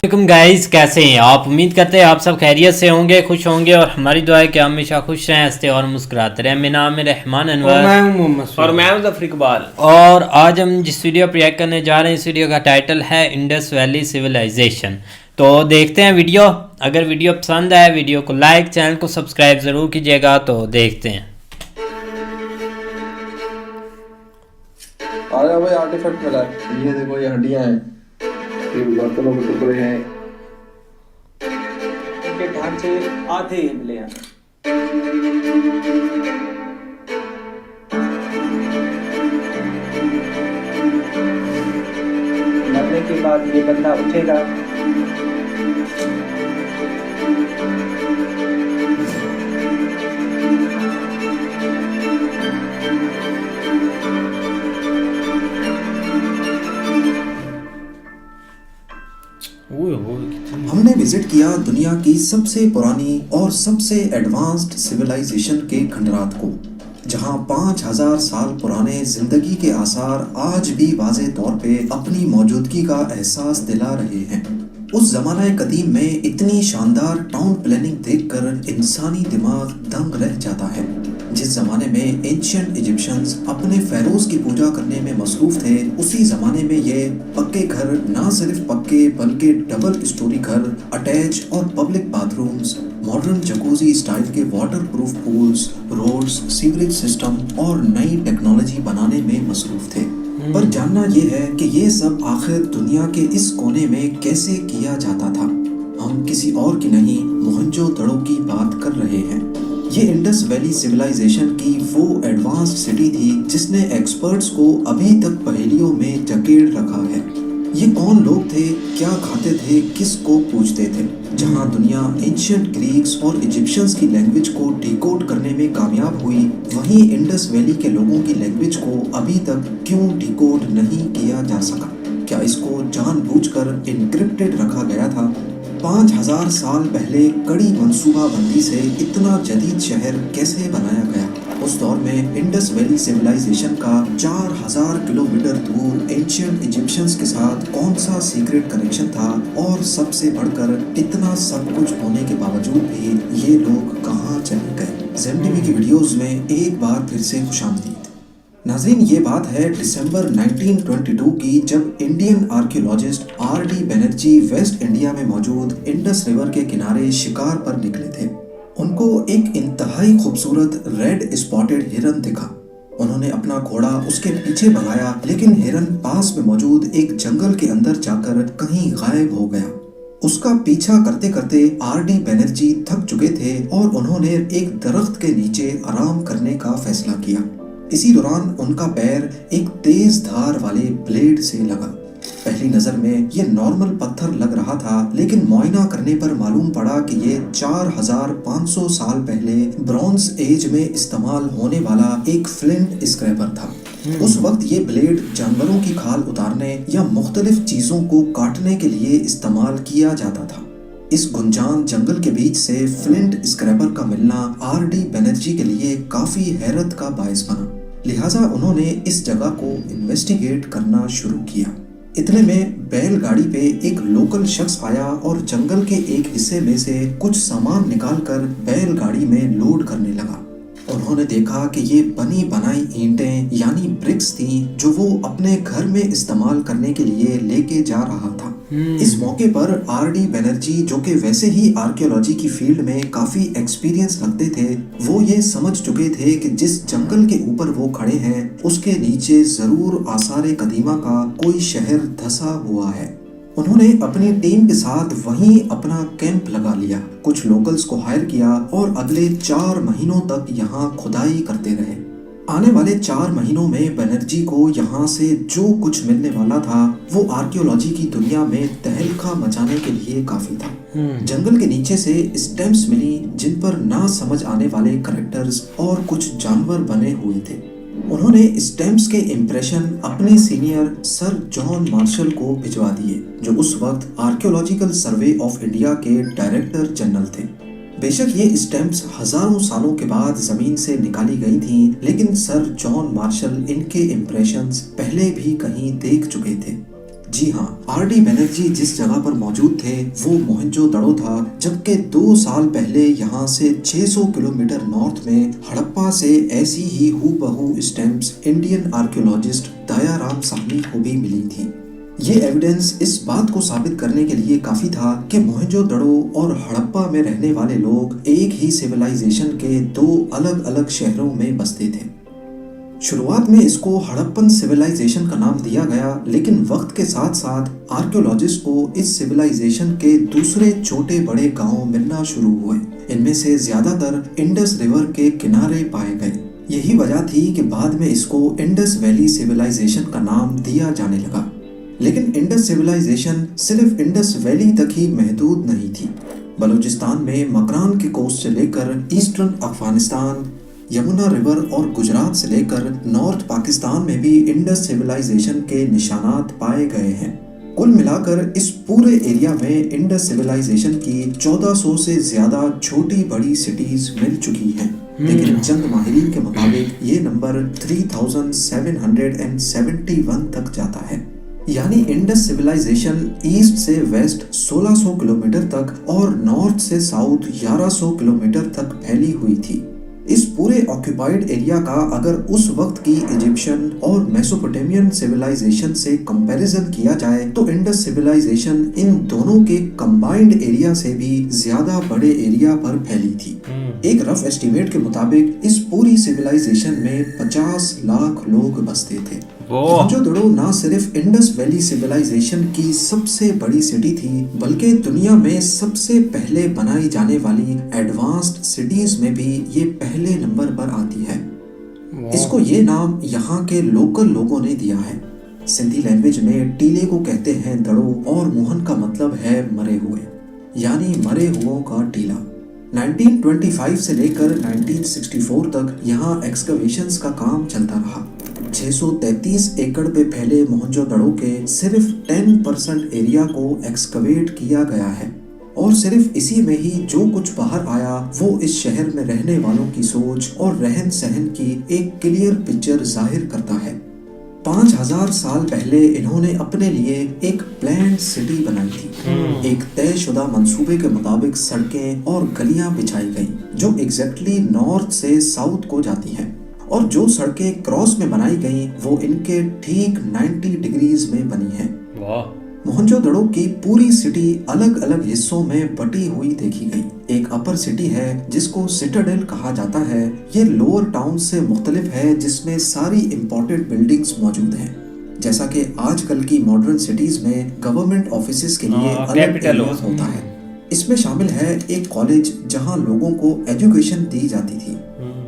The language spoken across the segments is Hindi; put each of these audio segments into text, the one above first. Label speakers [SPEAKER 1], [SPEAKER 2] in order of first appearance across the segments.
[SPEAKER 1] वालेकुम गाइस, कैसे हैं आप? उम्मीद करते हैं आप सब खैरियत से होंगे, खुश होंगे और हमारी दुआ है कि आप हमेशा खुश रहें, हंसते और मुस्कुराते रहें। मेरा नाम है रहमान अनवर
[SPEAKER 2] और मैं हूं मोहम्मद
[SPEAKER 3] और मैं हूं ज़फर इकबाल।
[SPEAKER 1] और आज हम जिस वीडियो पर रिएक्ट करने जा रहे हैं, इस वीडियो का टाइटल है इंडस वैली सिविलाइजेशन। तो देखते हैं वीडियो। अगर वीडियो पसंद आए वीडियो को लाइक, चैनल को सब्सक्राइब ज़रूर कीजिएगा। तो देखते हैं।
[SPEAKER 2] आ रहा भाई आर्टिफैक्ट मिला है। ये देखो, ये हड्डियां हैं, ये बर्तनों के टुकड़े हैं,
[SPEAKER 3] इनके ढांचे आधे मिले हैं। मरने के बाद ये बंदा उठेगा,
[SPEAKER 4] हमने विजिट किया दुनिया की सबसे पुरानी और सबसे एडवांस्ड सिविलाइजेशन के खंडरात को, जहां 5000 साल पुराने जिंदगी के आसार आज भी वाज़े तौर पे अपनी मौजूदगी का एहसास दिला रहे हैं। उस जमाने कदीम में इतनी शानदार टाउन प्लानिंग देखकर इंसानी दिमाग दंग रह जाता है। जिस जमाने में एंशिएंट इजिप्शियंस अपने फेरोज की पूजा करने में मसरूफ थे, उसी जमाने में ये पक्के घर ना सिर्फ पक्के बल्कि डबल स्टोरी घर, अटैच और public bathrooms, modern jacuzzi style के waterproof pools, roads, sewerage system और नई टेक्नोलॉजी बनाने में मसरूफ थे। पर जानना ये है कि ये सब आखिर दुनिया के इस कोने में कैसे किया जाता था। हम किसी और की नहीं, मोहनजोदड़ो की बात कर रहे हैं। ये इंडस वैली सिविलाइजेशन की वो एडवांस्ड सिटी थी जिसने एक्सपर्ट्स को अभी तक पहेलियों में जकेड़ रखा है। ये कौन लोग थे, क्या खाते थे, किसको पूछते थे? जहां दुनिया एंशिएंट ग्रीक्स और इजिप्शियंस की लैंग्वेज को डिकोड करने में कामयाब हुई, वहीं इंडस वैली के लोगों की लैंग्वेज को अभी तक क्यों डिकोड नहीं किया जा सका? क्या इसको जानबूझकर इनक्रिप्टेड रखा गया था? 5000 साल पहले कड़ी मंसूबाबंदी से इतना जदीद शहर कैसे बनाया गया? उस दौर में इंडस वैली सिविलाइजेशन का 4000 किलोमीटर दूर एंशिएंट इजिप्शियंस के साथ कौन सा सीक्रेट कनेक्शन था? और सबसे बढ़कर इतना सब कुछ होने के बावजूद भी ये लोग कहाँ चले गए? ज़ेमटीवी की वीडियोस में एक बार फिर से खुशामदीद। नाज़रीन, ये बात है दिसंबर 1922 की, जब Indian archaeologist RD. Banerjee waste India में मौजूद इंडस रिवर के किनारे शिकार पर निकले थे। उनको एक इंतहाई खूबसूरत रेड स्पॉटेड हिरन दिखा। उन्होंने अपना घोड़ा उसके पीछे भगाया, लेकिन हिरन पास में मौजूद एक जंगल के अंदर जाकर कहीं गायब हो गया। उसका पीछा करते करते आर.डी. बनर्जी थक चुके थे और उन्होंने एक दरख्त के नीचे आराम करने का फैसला किया। इसी दौरान उनका पैर एक तेज धार वाले ब्लेड से लगा। पहली नजर में ये नॉर्मल पत्थर लग रहा था, लेकिन मुआयना करने पर मालूम पड़ा कि ये 4500 साल पहले ब्रॉन्ज एज में इस्तेमाल होने वाला एक फ्लिंट स्क्रैपर था। उस वक्त ये ब्लेड जानवरों की खाल उतारने या मुख्तलिफ चीजों को काटने के लिए इस्तेमाल किया जाता था। इस गुंजान जंगल के बीच से फ्लिंट स्क्रैपर का मिलना आर.डी. बनर्जी के लिए काफी हैरत का बायस बना। लिहाजा उन्होंने इस जगह को इन्वेस्टिगेट करना शुरू किया। इतने में बैलगाड़ी पे एक लोकल शख्स आया और जंगल के एक हिस्से में से कुछ सामान निकालकर बैलगाड़ी में लोड करने लगा। उन्होंने देखा कि ये बनी बनाई ईंटें यानी ब्रिक्स थी, जो वो अपने घर में इस्तेमाल करने के लिए लेके जा रहा था। इस मौके पर आर.डी. बनर्जी, जो कि वैसे ही आर्कियोलॉजी की फील्ड में काफी एक्सपीरियंस रखते थे, वो ये समझ चुके थे कि जिस जंगल के ऊपर वो खड़े हैं उसके नीचे जरूर आसारे कदीमा का कोई शहर धसा हुआ है। उन्होंने अपनी टीम के साथ वहीं अपना कैंप लगा लिया, कुछ लोकल्स को हायर किया और अगले 4 महीनों तक यहाँ खुदाई करते रहे। आने वाले 4 महीनों में बनर्जी को यहाँ से जो कुछ मिलने वाला था वो आर्कियोलॉजी की दुनिया में तहलका मचाने के लिए काफी था। जंगल के नीचे से स्टैम्प्स मिली जिन पर ना समझ आने वाले कैरेक्टर्स और कुछ जानवर बने हुए थे। उन्होंने स्टैम्प्स के इम्प्रेशन अपने सीनियर सर जॉन मार्शल को भिजवा दिए, जो उस वक्त आर्कियोलॉजिकल सर्वे ऑफ इंडिया के डायरेक्टर जनरल थे। बेशक ये स्टैम्प्स हजारों सालों के बाद जमीन से निकाली गई थीं, लेकिन सर जॉन मार्शल इनके इम्प्रेशंस पहले भी कहीं देख चुके थे। जी हाँ, आर.डी. बनर्जी जिस जगह पर मौजूद थे वो मोहनजोदड़ो था, जबकि 2 साल पहले यहाँ से 600 किलोमीटर नॉर्थ में हड़प्पा से ऐसी ही हूबहू stamps Indian archaeologist Dayaram Sahni को भी मिली थी। ये एविडेंस इस बात को साबित करने के लिए काफी था कि मोहनजोदड़ो और हड़प्पा में रहने वाले लोग एक ही सिविलाइजेशन के 2 अलग अलग शहरों में बसते थे। शुरुआत में इसको हड़प्पन सिविलाइजेशन का नाम दिया गया, लेकिन वक्त के साथ साथ आर्कियोलॉजिस्ट को इस सिविलाइजेशन के दूसरे छोटे बड़े गांव मिलना शुरू हुए। इनमें से ज्यादातर इंडस रिवर के किनारे पाए गए। यही वजह थी कि बाद में इसको इंडस वैली सिविलाइजेशन का नाम दिया जाने लगा। लेकिन इंडस सिविलाइजेशन सिर्फ इंडस वैली तक ही महदूद नहीं थी। बलूचिस्तान में मकरान के कोस्ट से लेकर ईस्टर्न अफगानिस्तान, यमुना रिवर और गुजरात से लेकर नॉर्थ पाकिस्तान में भी इंडस सिविलाइजेशन के निशानात पाए गए हैं। कुल मिलाकर इस पूरे एरिया में इंडस सिविलाइजेशन की 1400 से ज्यादा छोटी बड़ी सिटीज मिल चुकी हैं। लेकिन चंद माहिरीन के मुताबिक ये नंबर 3771 तक जाता है। यानी इंडस सिविलाइजेशन ईस्ट से वेस्ट 1600 किलोमीटर तक और नॉर्थ से साउथ 1100 किलोमीटर तक फैली हुई थी। इस पूरे ऑक्यूपाइड एरिया का अगर उस वक्त की इजिप्शियन और मेसोपोटामियन सिविलाइजेशन से कंपैरिजन किया जाए तो इंडस सिविलाइजेशन इन दोनों के कंबाइंड एरिया से भी ज्यादा बड़े एरिया पर फैली थी। एक रफ एस्टिमेट के मुताबिक इस पूरी सिविलाइजेशन में 50 लाख लोग बसते थे। मोहनजोदड़ो ना सिर्फ इंडस वैली सिविलाइजेशन की सबसे बड़ी सिटी थी, बल्कि दुनिया में सबसे पहले बनाई जाने वाली एडवांस्ड सिटीज में भी ये पहले नंबर पर आती है। इसको ये नाम यहाँ के लोकल लोगों ने दिया है। सिंधी लैंग्वेज में टीले को कहते हैं दड़ो और मोहन का मतलब है मरे हुए, यानी मरे हुओं का टीला। 1925 से लेकर 1964 तक यहाँ एक्सकवेशंस का काम चलता रहा। 633 एकड़ पे फैले मोहनजोदड़ो के सिर्फ 10% एरिया को एक्सकवेट किया गया है और सिर्फ इसी में ही जो कुछ बाहर आया वो इस शहर में रहने वालों की सोच और रहन सहन की एक क्लियर पिक्चर जाहिर करता है। 5000 साल पहले इन्होंने अपने लिए एक प्लान्ड सिटी बनाई थी। एक तयशुदा मंसूबे के मुताबिक सड़कें और गलियां बिछाई गई जो एग्जैक्टली नॉर्थ से साउथ को जाती हैं, और जो सड़कें क्रॉस में बनाई गई वो इनके ठीक 90 डिग्रीज में बनी हैं। मोहनजोदड़ो की पूरी सिटी अलग अलग हिस्सों में बटी हुई देखी गई। एक अपर सिटी है जिसको सिटाडेल कहा जाता है। ये लोअर टाउन से मुख्तलिफ है, जिसमें सारी इम्पोर्टेंट बिल्डिंग्स मौजूद हैं। जैसा कि आजकल की मॉडर्न सिटीज में गवर्नमेंट ऑफिसेज के लिए अलग एरियाज होता है। इसमें शामिल है एक कॉलेज जहां लोगों को एजुकेशन दी जाती थी,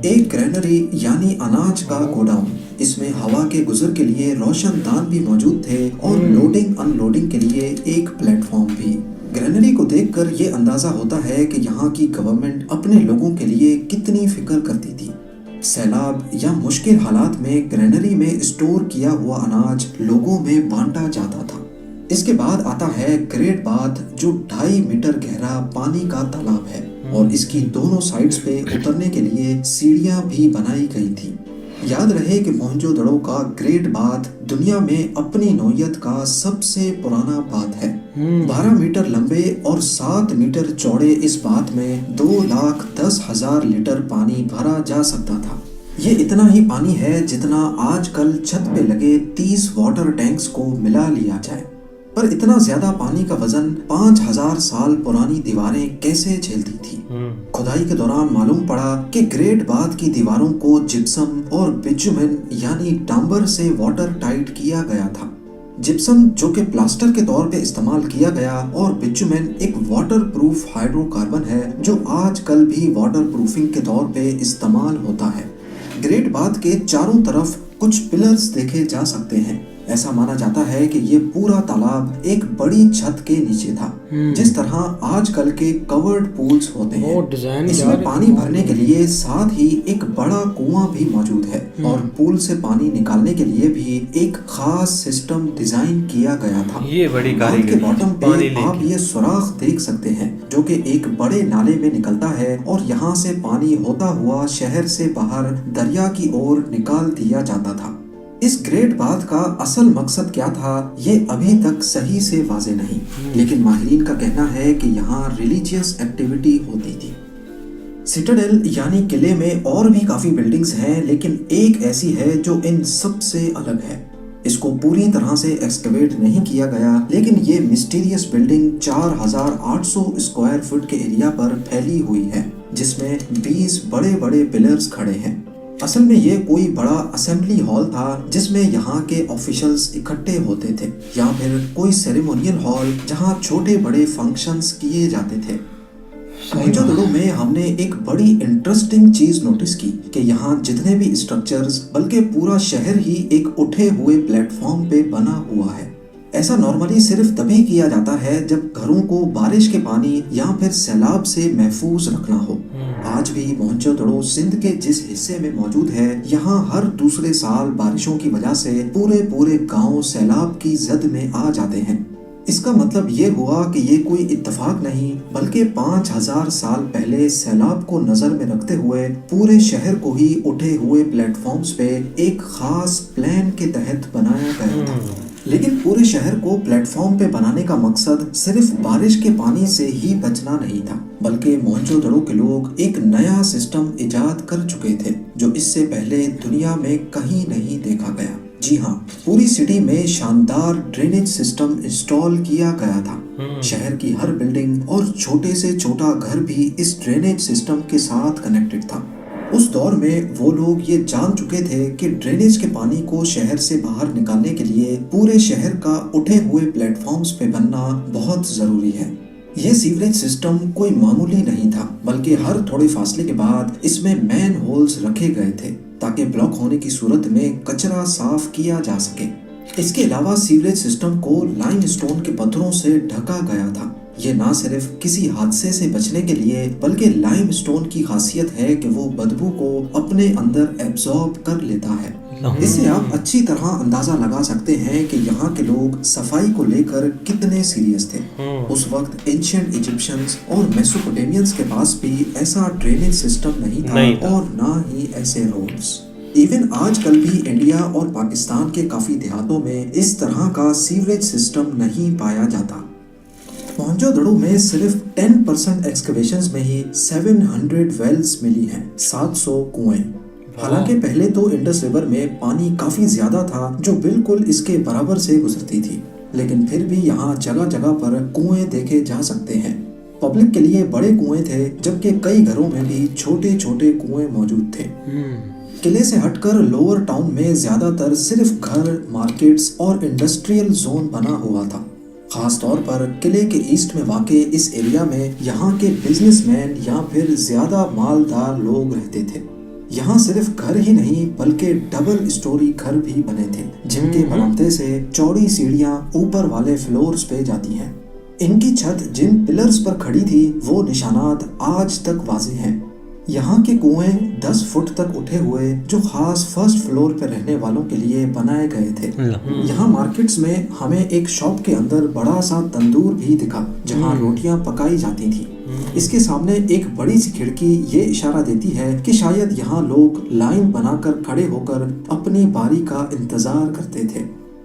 [SPEAKER 4] एक ग्रेनरी यानी अनाज का गोडाउन, इसमें हवा के गुजर के लिए रोशनदान भी मौजूद थे और लोडिंग अनलोडिंग के लिए एक प्लेटफॉर्म भी। ग्रेनरी को देखकर ये अंदाजा होता है कि यहाँ की गवर्नमेंट अपने लोगों के लिए कितनी फिक्र करती थी। सैलाब या मुश्किल हालात में ग्रेनरी में स्टोर किया हुआ अनाज लोगों में बांटा जाता था। इसके बाद आता है ग्रेट बाथ, जो 2.5 मीटर गहरा पानी का तालाब है और इसकी दोनों साइड्स पे उतरने के लिए सीढ़ियां भी बनाई गई थी। याद रहे कि मोहनजोदड़ो का ग्रेट बाथ दुनिया में अपनी नौयत का सबसे पुराना बाथ है। 12 मीटर लंबे और 7 मीटर चौड़े इस बाथ में 2,10,000 लीटर पानी भरा जा सकता था। ये इतना ही पानी है जितना आजकल छत पे लगे 30 वाटर टैंक्स को मिला लिया जाए। पर इतना ज्यादा पानी का वजन 5000 साल पुरानी दीवारें कैसे झेलती थी? खुदाई के दौरान मालूम पड़ा कि ग्रेट बाथ की दीवारों को जिप्सम और बिटुमेन यानी डांबर से वाटर टाइट किया गया था। जिप्सम जो कि प्लास्टर के तौर पे इस्तेमाल किया गया और बिटुमेन एक वाटर प्रूफ हाइड्रोकार्बन है जो आजकल भी वाटर प्रूफिंग के तौर पे इस्तेमाल होता है। ग्रेट बाथ के चारों तरफ कुछ पिलर्स देखे जा सकते हैं। ऐसा माना जाता है कि ये पूरा तालाब एक बड़ी छत के नीचे था, जिस तरह आजकल के कवर्ड पूल्स होते हैं। इसमें पानी भरने के लिए साथ ही एक बड़ा कुआं भी मौजूद है और पूल से पानी निकालने के लिए भी एक खास सिस्टम डिजाइन किया गया था।
[SPEAKER 1] ये बड़ी
[SPEAKER 4] बांध के बॉटम पे आप ये सुराख देख सकते हैं जो कि एक बड़े नाले में निकलता है और यहाँ से पानी होता हुआ शहर से बाहर दरिया की ओर निकाल दिया जाता था। इस ग्रेट बाथ का असल मकसद क्या था ये अभी तक सही से वाज़ेह नहीं, लेकिन माहिरीन का कहना है कि यहाँ रिलीजियस एक्टिविटी होती थी। सिटाडेल यानी किले में और भी काफी बिल्डिंग्स हैं, लेकिन एक ऐसी है जो इन सबसे अलग है। इसको पूरी तरह से एक्सकवेट नहीं किया गया, लेकिन ये मिस्टीरियस बिल्डिंग 4800 स्क्वायर फुट के एरिया पर फैली हुई है, जिसमें 20 बड़े बड़े पिलर्स खड़े हैं। असल में ये कोई बड़ा असेंबली हॉल था जिसमें यहाँ के ऑफिशियल्स इकट्ठे होते थे, या फिर कोई सेरेमोनियल हॉल जहाँ छोटे बड़े फंक्शंस किए जाते थे। मोहनजोदड़ो में हमने एक बड़ी इंटरेस्टिंग चीज नोटिस की कि यहाँ जितने भी स्ट्रक्चर्स, बल्कि पूरा शहर ही एक उठे हुए प्लेटफॉर्म पे बना हुआ है। ऐसा नॉर्मली सिर्फ तभी किया जाता है जब घरों को बारिश के पानी या फिर सैलाब से महफूज रखना हो। आज भी मोहनजोदड़ो सिंध के जिस हिस्से में मौजूद है, यहाँ हर दूसरे साल बारिशों की वजह से पूरे गांव सैलाब की जद में आ जाते हैं। इसका मतलब ये हुआ कि ये कोई इत्तेफाक नहीं, बल्कि 5000 साल पहले सैलाब को नजर में रखते हुए पूरे शहर को ही उठे हुए प्लेटफॉर्म्स पे एक खास प्लान के तहत बनाया गया था। लेकिन पूरे शहर को प्लेटफॉर्म पे बनाने का मकसद सिर्फ बारिश के पानी से ही बचना नहीं था, बल्कि मोहनजोदड़ो के लोग एक नया सिस्टम इजाद कर चुके थे जो इससे पहले दुनिया में कहीं नहीं देखा गया। जी हाँ, पूरी सिटी में शानदार ड्रेनेज सिस्टम इंस्टॉल किया गया था। शहर की हर बिल्डिंग और छोटे से छोटा घर भी इस ड्रेनेज सिस्टम के साथ कनेक्टेड था। उस दौर में वो लोग ये जान चुके थे कि ड्रेनेज के पानी को शहर से बाहर निकालने के लिए पूरे शहर का उठे हुए प्लेटफॉर्म्स पे बनना बहुत जरूरी है। ये सीवरेज सिस्टम कोई मामूली नहीं था, बल्कि हर थोड़े फासले के बाद इसमें मैन होल्स रखे गए थे ताकि ब्लॉक होने की सूरत में कचरा साफ किया जा सके। इसके अलावा सीवरेज सिस्टम को लाइमस्टोन के पत्थरों से ढका गया था। ये ना सिर्फ किसी हादसे से बचने के लिए, बल्कि लाइमस्टोन की खासियत है कि वो बदबू को अपने अंदर एब्जॉर्ब कर लेता है। इससे आप अच्छी तरह अंदाजा लगा सकते हैं कि यहाँ के लोग सफाई को लेकर कितने सीरियस थे। उस वक्त एंशिएंट इजिप्शियंस और मेसोपोटामियंस के पास भी ऐसा ड्रेनेज सिस्टम नहीं था और ना ही ऐसे रोड्स। इवन आजकल भी इंडिया और पाकिस्तान के काफी देहातों में इस तरह का सीवरेज सिस्टम नहीं पाया जाता। मोहनजोदड़ो में सिर्फ 10% एक्सकवेशंस में ही 700 वेल्स मिली हैं, 700 कुएं। हालांकि पहले तो इंडस रिवर में पानी काफी ज्यादा था जो बिल्कुल इसके बराबर से गुजरती थी, लेकिन फिर भी यहाँ जगह जगह पर कुएं देखे जा सकते हैं। पब्लिक के लिए बड़े कुएं थे, जबकि कई घरों में भी छोटे छोटे कुएं मौजूद थे। किले से हटकर लोअर टाउन में ज्यादातर सिर्फ घर, मार्केट्स और इंडस्ट्रियल जोन बना हुआ था। खास तौर पर किले के ईस्ट में वाक़े इस एरिया में यहाँ के बिजनेसमैन या फिर ज्यादा मालदार लोग रहते थे। यहाँ सिर्फ घर ही नहीं बल्कि डबल स्टोरी घर भी बने थे, जिनके बरामदे से चौड़ी सीढ़ियाँ ऊपर वाले फ्लोर्स पे जाती हैं। इनकी छत जिन पिलर्स पर खड़ी थी वो निशानात आज तक वाज़ेह हैं। यहाँ के कुएं 10 फुट तक उठे हुए जो खास फर्स्ट फ्लोर पर रहने वालों के लिए बनाए गए थे। यहाँ मार्केट्स में हमें एक शॉप के अंदर बड़ा सा तंदूर भी दिखा जहाँ रोटियां पकाई जाती थी। इसके सामने एक बड़ी सी खिड़की ये इशारा देती है कि शायद यहाँ लोग लाइन बनाकर खड़े होकर अपनी बारी का इंतजार करते थे।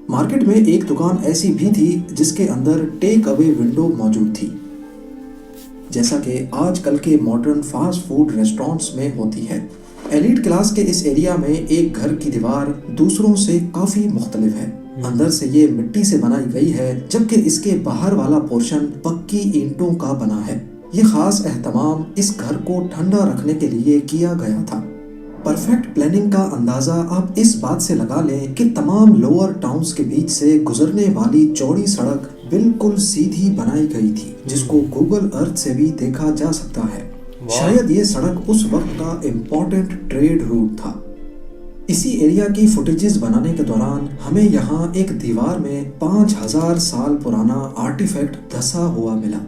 [SPEAKER 4] मार्केट में एक दुकान ऐसी भी थी जिसके अंदर टेक अवे विंडो मौजूद थी, जैसा कि आजकल के मॉडर्न फास्ट फूड रेस्टोरेंट्स में होती है। एलीट क्लास के इस एरिया में एक घर की दीवार दूसरों से काफी मुख्तलिफ है। अंदर से ये मिट्टी से बनाई गई है, जबकि इसके बाहर वाला पोर्शन पक्की ईंटों का बना है। ये खास एहतमाम इस घर को ठंडा रखने के लिए किया गया था। परफेक्ट प्लानिंग का अंदाजा आप इस बात से लगा लें कि तमाम लोअर टाउन्स के बीच से गुजरने वाली चौड़ी सड़क बिल्कुल सीधी बनाई गई थी, जिसको गूगल अर्थ से भी देखा जा सकता है। शायद ये सड़क उस वक्त का इम्पोर्टेंट ट्रेड रूट था। इसी एरिया की फुटेजेस बनाने के दौरान हमें यहाँ एक दीवार में 5000 साल पुराना आर्टिफैक्ट धसा हुआ मिला।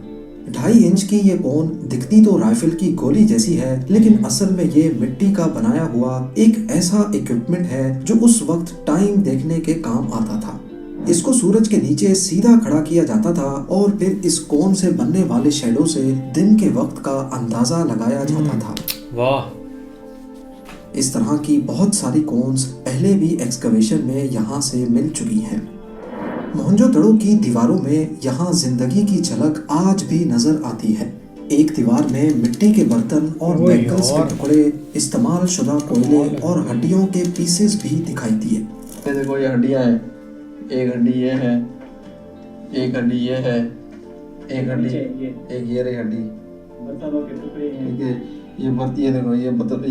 [SPEAKER 4] 2.5 इंच की ये कोन दिखती तो राइफल की गोली जैसी है, लेकिन असल में ये मिट्टी का बनाया हुआ एक ऐसा इक्विपमेंट है जो उस वक्त टाइम देखने के काम आता था। इसको सूरज के नीचे सीधा खड़ा किया जाता था और फिर इस कोन से बनने वाले शैडो से दिन के वक्त का अंदाजा लगाया जाता था।
[SPEAKER 1] वाह।
[SPEAKER 4] इस तरह की बहुत सारी कोन्स पहले भी एक्सकवेशन में यहाँ से मिल चुकी हैं। मोहनजोदड़ो की दीवारों में यहाँ जिंदगी की झलक आज भी नजर आती है। एक दीवार में मिट्टी के बर्तन और मेटल्स के टुकड़े, इस्तेमाल शुदा कोयले और हड्डियों के पीसेस भी दिखाई दिए।
[SPEAKER 2] ये देखो ये हड्डियां हैं, एक हड्डी ये है, एक हड्डी ये है, एक हड्डी एक ये रही हड्डी,
[SPEAKER 3] बर्तनों के टुकड़े हैं।
[SPEAKER 2] ठीक है। ये बर्तन, ये देखो ये बर्तन,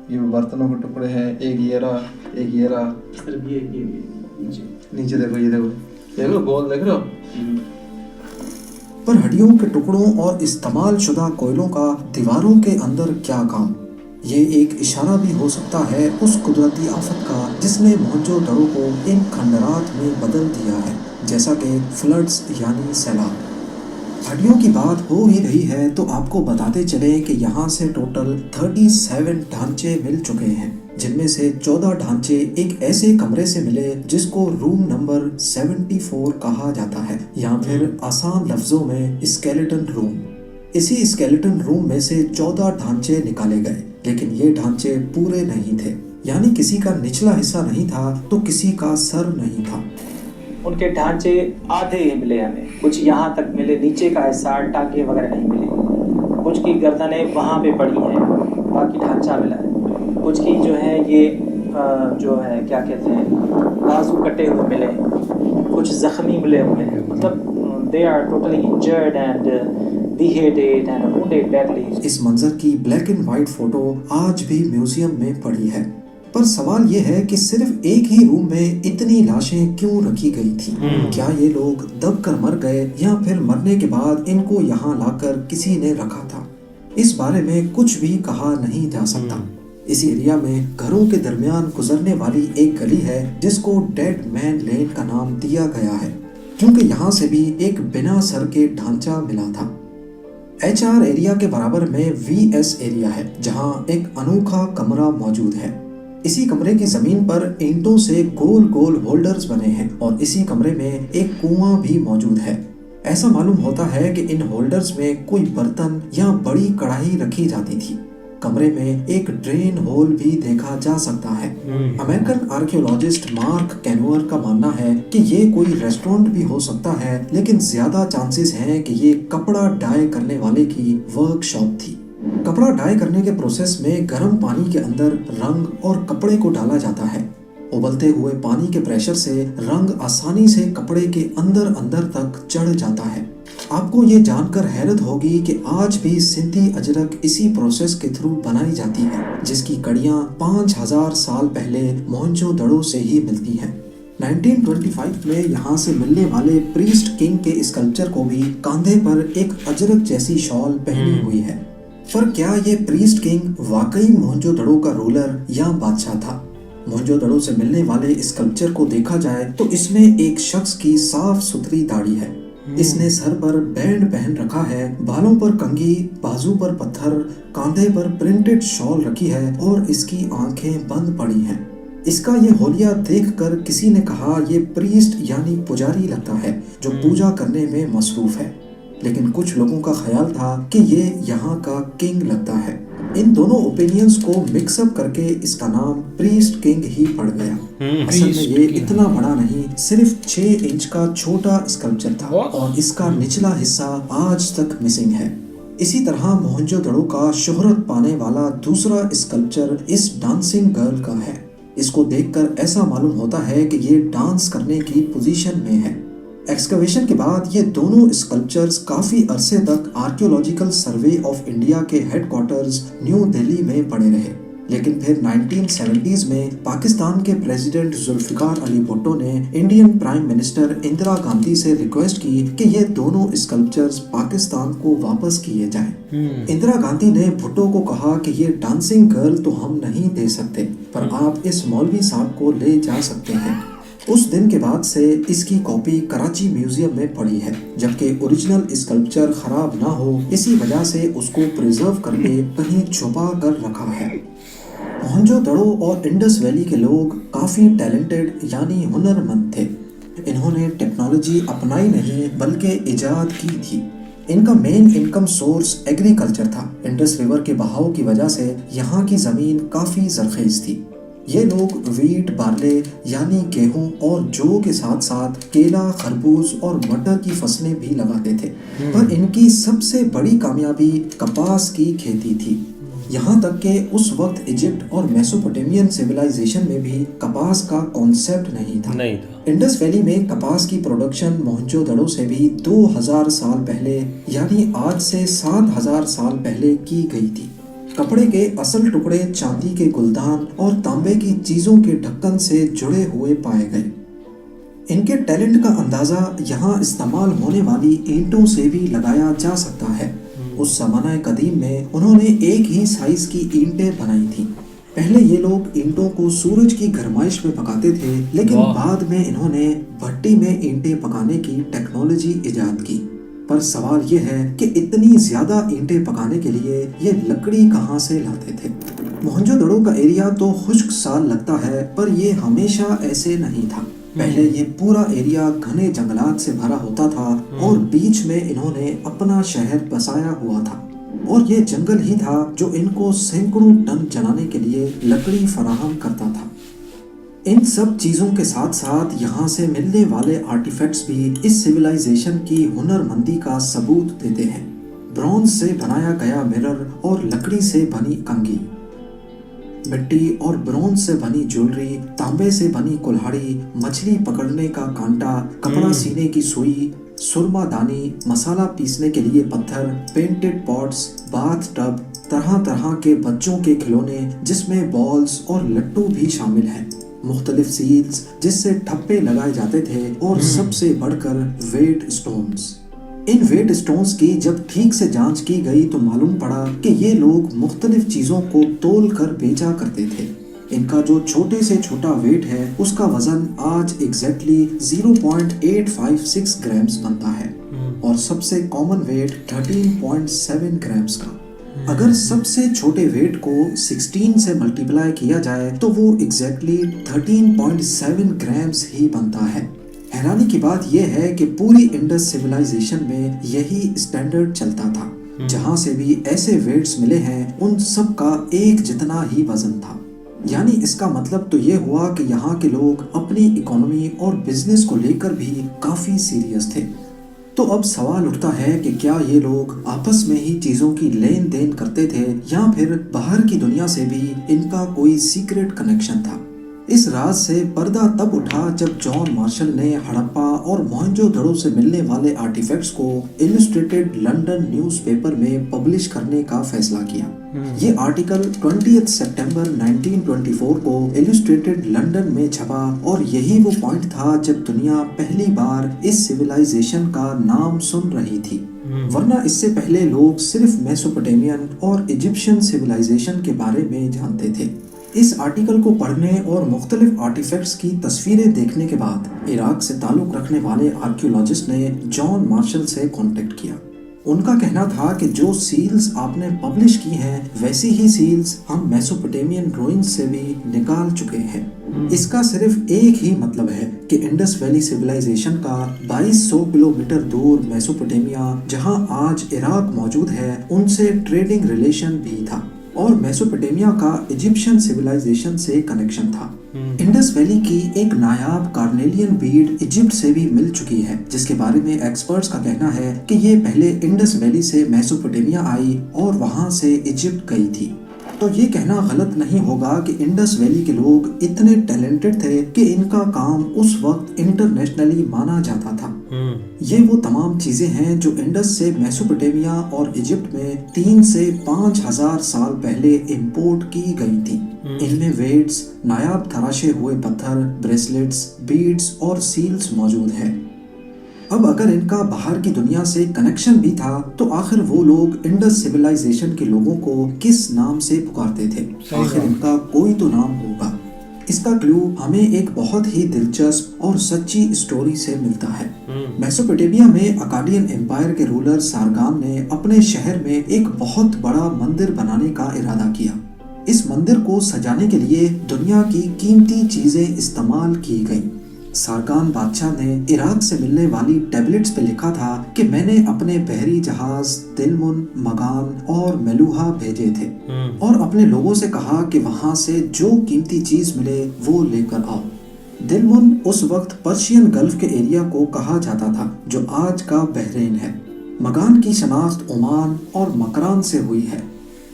[SPEAKER 2] ये बर्तनों के टुकड़े हैं, एक ये रहा, एक ये रहा,
[SPEAKER 3] सिर्फ ये
[SPEAKER 2] नीचे देखो, ये देखो गोल देख रहे हो।
[SPEAKER 4] पर हड्डियों के टुकड़ों और इस्तेमाल शुदा कोयलों का दीवारों के अंदर क्या काम? ये एक इशारा भी हो सकता है उस कुदरती आफत का जिसने मोहनजोदड़ो को इन खंडरात में बदल दिया है, जैसा कि फ्लड्स यानी सैलाब। हड्डियों की बात हो ही रही है तो आपको बताते चले कि यहाँ से टोटल 37 ढांचे मिल चुके हैं, जिनमें से 14 ढांचे एक ऐसे कमरे से मिले जिसको रूम नंबर 74 कहा जाता है, या फिर आसान लफ्जों में स्केलेटन रूम। इसी स्केलेटन रूम में से 14 ढांचे निकाले गए, लेकिन ये ढांचे पूरे नहीं थे, यानी किसी का निचला हिस्सा नहीं था तो किसी का सर नहीं था।
[SPEAKER 3] उनके ढांचे आधे ही मिले हमें, कुछ यहाँ तक मिले, नीचे का हिस्सा टांगे वगैरह नहीं मिले। कुछ की गर्दनें वहाँ पे पड़ी हैं, बाकी ढांचा मिला है। कुछ की जो है ये जो है क्या कहते हैं, बाजू कटे हुए मिले, कुछ जख्मी मिले हुए हैं। मतलब they are totally injured and beheaded and wounded badly।
[SPEAKER 4] इस मंजर की ब्लैक एंड व्हाइट फोटो आज भी म्यूजियम में पड़ी है, पर सवाल ये है कि सिर्फ एक ही रूम में इतनी लाशें क्यों रखी गई थी? क्या ये लोग दब कर मर गए या फिर मरने के बाद इनको यहाँ लाकर किसी ने रखा था? इस बारे में कुछ भी कहा नहीं जा सकता। इस एरिया में घरों के दरमियान गुजरने वाली एक गली है जिसको डेड मैन लेन का नाम दिया गया है, क्योंकि यहाँ से भी एक बिना सर के ढांचा मिला था। HR एरिया के बराबर में VS एरिया है, जहाँ एक अनोखा कमरा मौजूद है। इसी कमरे की जमीन पर ईंटों से गोल गोल होल्डर्स बने हैं और इसी कमरे में एक कुआं भी मौजूद है। ऐसा मालूम होता है कि इन होल्डर्स में कोई बर्तन या बड़ी कढ़ाई रखी जाती थी। कमरे में एक ड्रेन होल भी देखा जा सकता है। अमेरिकन आर्कियोलॉजिस्ट मार्क कैनोअर का मानना है कि ये कोई रेस्टोरेंट भी हो सकता है, लेकिन ज्यादा चांसेस हैं कि ये कपड़ा डाई करने वाले की वर्कशॉप थी। कपड़ा डाई करने के प्रोसेस में गर्म पानी के अंदर रंग और कपड़े को डाला जाता है। उबलते हुए पानी के प्रेशर से रंग आसानी से कपड़े के अंदर अंदर तक चढ़ जाता है। आपको ये जानकर हैरत होगी कि आज भी सिंधी अजरक इसी प्रोसेस के थ्रू बनाई जाती है, जिसकी कड़ियाँ 5000 साल पहले मोहनजोदड़ो से ही मिलती हैं। 1925 में यहाँ से मिलने वाले प्रीस्ट किंग के स्कल्पचर को भी कंधे पर एक अजरक जैसी शॉल पहनी हुई है। पर क्या ये प्रीस्ट किंग वाकई मोहनजोदड़ो का रूलर या बादशाह था? मोहनजोदड़ो से मिलने वाले स्कल्पचर को देखा जाए तो इसमें एक शख्स की साफ सुथरी दाढ़ी है। इसने सर पर बैंड पहन रखा है, बालों पर कंघी, बाजू पर पत्थर, कांधे पर प्रिंटेड शॉल रखी है और इसकी आंखें बंद पड़ी हैं। इसका ये होलिया देखकर किसी ने कहा ये प्रीस्ट यानी पुजारी लगता है जो पूजा करने में मसरूफ है, लेकिन कुछ लोगों का ख्याल था कि ये यहाँ का किंग लगता है। इन दोनों ओपिनियंस को मिक्सअप करके इसका नाम प्रीस्ट किंग ही पड़ गया। असल में ये इतना बड़ा नहीं, सिर्फ 6 इंच का छोटा स्कल्पचर था और इसका निचला हिस्सा आज तक मिसिंग है। इसी तरह मोहनजोदड़ो का शोहरत पाने वाला दूसरा स्कल्पचर इस डांसिंग गर्ल का है। इसको देखकर ऐसा मालूम होता है कि ये डांस करने की पोजीशन में है। एक्सकवेशन के बाद ये दोनों स्कल्पचर्स काफी अरसे तक आर्कियोलॉजिकल सर्वे ऑफ इंडिया के हेडक्वार्टर्स न्यू दिल्ली में पड़े रहे। लेकिन फिर 1970s में पाकिस्तान के प्रेसिडेंट जुल्फिकार अली भुट्टो ने Indian prime minister Indira Gandhi से रिक्वेस्ट की कि ये दोनों स्कल्पचर्स पाकिस्तान को वापस किए जाएं। इंदिरा गांधी ने भुट्टो को कहा कि ये डांसिंग गर्ल तो हम नहीं दे सकते, पर आप इस मौलवी साहब को ले जा सकते हैं। उस दिन के बाद से इसकी कॉपी कराची म्यूजियम में पड़ी है, जबकि ओरिजिनल स्कल्पचर खराब ना हो इसी वजह से उसको प्रिजर्व करके कहीं छुपा कर रखा है। मोहनजोदड़ो और इंडस वैली के लोग काफ़ी टैलेंटेड यानी हुनरमंद थे। इन्होंने टेक्नोलॉजी अपनाई नहीं बल्कि इजाद की थी। इनका मेन इनकम सोर्स एग्रीकल्चर था। इंडस रिवर के बहाव की वजह से यहाँ की ज़मीन काफ़ी जरखेज़ थी। ये लोग वीट, बार्ले यानी गेहूं और जौ के साथ साथ केला, खरबूज और मटर की फसलें भी लगाते थे। पर इनकी सबसे बड़ी कामयाबी कपास की खेती थी। यहाँ तक कि उस वक्त इजिप्ट और मेसोपोटामियन सिविलाइजेशन में भी कपास का कॉन्सेप्ट नहीं था। इंडस वैली में कपास की प्रोडक्शन मोहनजोदड़ो से भी 2000 साल पहले यानी आज से 7000 साल पहले की गई थी। कपड़े के असल टुकड़े चांदी के गुलदान और तांबे की चीजों के ढक्कन से जुड़े हुए पाए गए। इनके टैलेंट का अंदाजा यहाँ इस्तेमाल होने वाली ईंटों से भी लगाया जा सकता है। उस ज़माना कदीम में उन्होंने एक ही साइज की ईंटें बनाई थी। पहले ये लोग ईंटों को सूरज की गरमाइश में पकाते थे, लेकिन बाद में इन्होंने भट्टी में ईंटें पकाने की टेक्नोलॉजी इजाद की। पर सवाल ये है कि इतनी ज्यादा ईंटें पकाने के लिए ये लकड़ी कहाँ से लाते थे। मोहनजोदड़ो का एरिया तो खुश्क साल लगता है, पर ये हमेशा ऐसे नहीं था। पहले ये पूरा एरिया घने जंगलात से भरा होता था और बीच में इन्होंने अपना शहर बसाया हुआ था, और ये जंगल ही था जो इनको सैकड़ों टन जलाने के लिए लकड़ी फराहम करता था। इन सब चीज़ों के साथ साथ यहाँ से मिलने वाले आर्टिफैक्ट्स भी इस सिविलाइजेशन की हुनरमंदी का सबूत देते हैं। ब्रॉन्ज से बनाया गया मिरर और लकड़ी से बनी कंघी, मिट्टी और ब्रोंज से बनी ज्वेलरी, तांबे से बनी कुल्हाड़ी, मछली पकड़ने का कांटा, कपड़ा सीने की सुई, सुरमादानी, मसाला पीसने के लिए पत्थर, पेंटेड पॉट्स, बाथ टब, तरह तरह के बच्चों के खिलौने जिसमें बॉल्स और लट्टू भी शामिल हैं, मुख्तलिफ सील्स जिससे ठप्पे लगाए जाते थे, और सबसे बढ़कर वेट स्टोन्स। इन वेट स्टोन्स की जब ठीक से जांच की गई तो मालूम पड़ा कि ये लोग मुख्तलिफ चीज़ों को तोल कर बेचा करते थे। इनका जो छोटे से छोटा वेट है उसका वजन आज एग्जैक्टली 0.856 ग्राम्स बनता है, और सबसे कॉमन वेट 13.7 ग्राम्स का। अगर सबसे छोटे वेट को 16 से मल्टीप्लाई किया जाए तो वो एग्जैक्टली 13.7 ग्राम्स ही बनता है। हैरानी की बात यह है कि पूरी इंडस सिविलाइजेशन में यही स्टैंडर्ड चलता था। जहां से भी ऐसे वेट्स मिले हैं उन सब का एक जितना ही वजन था। यानी इसका मतलब तो ये हुआ कि यहाँ के लोग अपनी इकोनॉमी और बिजनेस को लेकर भी काफी सीरियस थे। तो अब सवाल उठता है कि क्या ये लोग आपस में ही चीजों की लेन देन करते थे या फिर बाहर की दुनिया से भी इनका कोई सीक्रेट कनेक्शन था। इस राज से पर्दा तब उठा जब जॉन मार्शल ने हड़प्पा और मोहनजोदड़ो से मिलने वाले आर्टिफैक्ट्स को इलस्ट्रेटेड लंदन न्यूज़पेपर में पब्लिश करने का फैसला किया। ये आर्टिकल 20 सितंबर 1924 को इलस्ट्रेटेड लंदन में छपा, और यही वो पॉइंट था जब दुनिया पहली बार इस सिविलाइजेशन का नाम सुन रही थी। वरना इससे पहले लोग सिर्फ मेसोपोटामियन और इजिप्शियन सिविलाइजेशन के बारे में जानते थे। इस आर्टिकल को पढ़ने और मुख्तलिफ आर्टिफैक्ट्स की तस्वीरें देखने के बाद इराक से ताल्लुक़ रखने वाले आर्कियोलॉजिस्ट ने जॉन मार्शल से कांटेक्ट किया। उनका कहना था कि जो सील्स आपने पब्लिश की हैं वैसी ही सील्स हम मेसोपोटामियन ड्राइंग्स से भी निकाल चुके हैं। इसका सिर्फ एक ही मतलब है कि इंडस वैली सिविलाइजेशन का 2200 किलोमीटर दूर मेसोपोटामिया, जहां आज इराक मौजूद है, उनसे ट्रेडिंग रिलेशन भी था, और मेसोपोटामिया का इजिप्शियन सिविलाइजेशन से कनेक्शन था। इंडस वैली की एक नायाब कार्नेलियन बीड इजिप्ट से भी मिल चुकी है, जिसके बारे में एक्सपर्ट्स का कहना है कि ये पहले इंडस वैली से मेसोपोटामिया आई और वहां से इजिप्ट गई थी। तो ये कहना गलत नहीं होगा कि इंडस वैली के लोग इतने टैलेंटेड थे कि इनका काम उस वक्त इंटरनेशनली माना जाता था। ये वो तमाम चीजें हैं जो इंडस से मेसोपोटामिया और इजिप्ट में 3 से 5,000 साल पहले इंपोर्ट की गई थी। इनमें वेट्स, नायाब तराशे हुए पत्थर, ब्रेसलेट्स, बीड्स और सील्स मौजूद हैं। अब अगर इनका बाहर की दुनिया से कनेक्शन भी था तो आखिर वो लोग इंडस सिविलाइजेशन के लोगों को किस नाम से पुकारते थे? आखिर इनका कोई तो नाम होगा। इसका क्लू हमें एक बहुत ही दिलचस्प और सच्ची स्टोरी से मिलता है। मेसोपोटामिया में अकाडियन एम्पायर के रूलर सारगान ने अपने शहर में एक बहुत बड़ा मंदिर बनाने का इरादा किया। इस मंदिर को सजाने के लिए दुनिया की कीमती चीजें इस्तेमाल की गईं। सारगान बादशाह ने इराक से मिलने वाली टैबलेट्स पे लिखा था कि मैंने अपने बहरी जहाज दिलमुन, मगान और मेलूहा भेजे थे और अपने लोगों से कहा कि वहां से जो कीमती चीज मिले वो लेकर आओ। दिलमुन उस वक्त पर्शियन गल्फ के एरिया को कहा जाता था जो आज का बहरीन है। मगान की शनाख्त ओमान और मकरान से हुई है,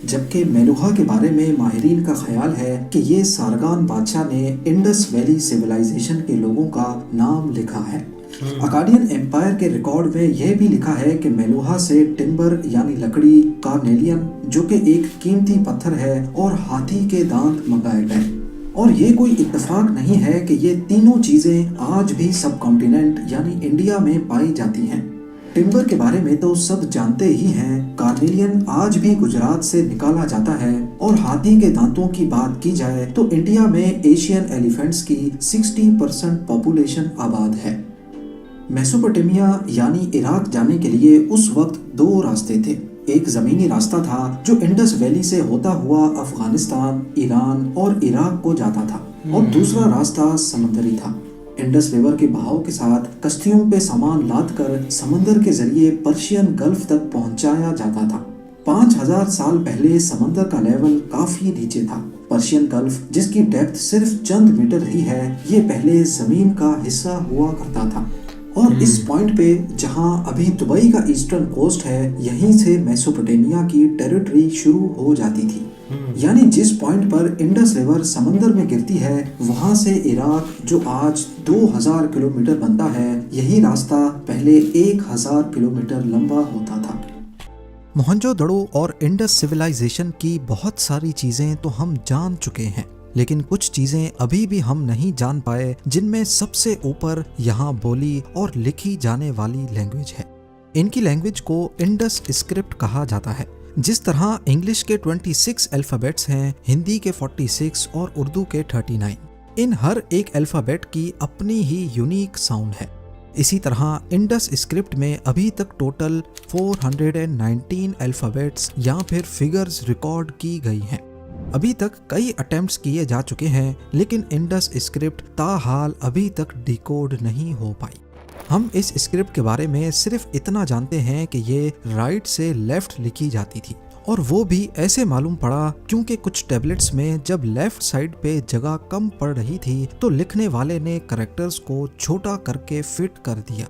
[SPEAKER 4] जबकि मेलूहा के बारे में माहिरीन का ख्याल है कि ये सारगान बादशाह ने इंडस वैली सिविलाइजेशन के लोगों का नाम लिखा है। अकाडियन एम्पायर के रिकॉर्ड में यह भी लिखा है कि मेलूहा से टिम्बर यानी लकड़ी, कार्नेलियन जो कि एक कीमती पत्थर है और हाथी के दांत मंगाए गए। और ये कोई इत्तेफाक नहीं है कि ये तीनों चीजें आज भी सब कॉन्टिनेंट यानी इंडिया में पाई जाती हैं। टिम्बर के बारे में तो सब जानते ही हैं। कार्नेलियन आज भी गुजरात से निकाला जाता है और हाथी के दांतों की बात की जाए तो इंडिया में एशियन एलिफेंट्स की 60% पॉपुलेशन आबाद है। मेसोपोटामिया यानी इराक जाने के लिए उस वक्त 2 रास्ते थे। एक जमीनी रास्ता था जो इंडस वैली से होता हुआ अफगानिस्तान, ईरान और इराक को जाता था और दूसरा रास्ता समंदरी था। इंडस रिवर के बहाव के साथ कश्तियों पे सामान लाद कर समंदर के जरिए पर्शियन गल्फ तक पहुंचाया जाता था। 5,000 साल पहले समंदर का लेवल काफी नीचे था। पर्शियन गल्फ जिसकी डेप्थ सिर्फ चंद मीटर ही है, ये पहले जमीन का हिस्सा हुआ करता था और इस पॉइंट पे जहां अभी दुबई का ईस्टर्न कोस्ट है, यहीं से मेसोपोटामिया की टेरिटरी शुरू हो जाती थी। यानी जिस पॉइंट पर इंडस रिवर समंदर में गिरती है वहां से इराक जो आज 2000 किलोमीटर बनता है, यही रास्ता पहले 1000 किलोमीटर लंबा होता था।
[SPEAKER 5] मोहनजोदड़ो और इंडस सिविलाइजेशन की बहुत सारी चीजें तो हम जान चुके हैं, लेकिन कुछ चीजें अभी भी हम नहीं जान पाए, जिनमें सबसे ऊपर यहाँ बोली और लिखी जाने वाली लैंग्वेज है। इनकी लैंग्वेज को इंडस स्क्रिप्ट कहा जाता है। जिस तरह इंग्लिश के 26 अल्फाबेट्स हैं, हिंदी के 46 और उर्दू के 39। इन हर एक अल्फाबेट की अपनी ही यूनिक साउंड है। इसी तरह इंडस स्क्रिप्ट में अभी तक टोटल 419 अल्फाबेट्स या फिर फिगर्स रिकॉर्ड की गई हैं। अभी तक कई अटेम्प्ट्स किए जा चुके हैं, लेकिन इंडस स्क्रिप्ट ताहाल अभी तक डिकोड नहीं हो पाई। हम इस स्क्रिप्ट के बारे में सिर्फ इतना जानते हैं कि ये राइट से लेफ्ट लिखी जाती थी, और वो भी ऐसे मालूम पड़ा क्योंकि कुछ टैबलेट्स में जब लेफ्ट साइड पे जगह कम पड़ रही थी तो लिखने वाले ने कैरेक्टर्स को छोटा करके फिट कर दिया।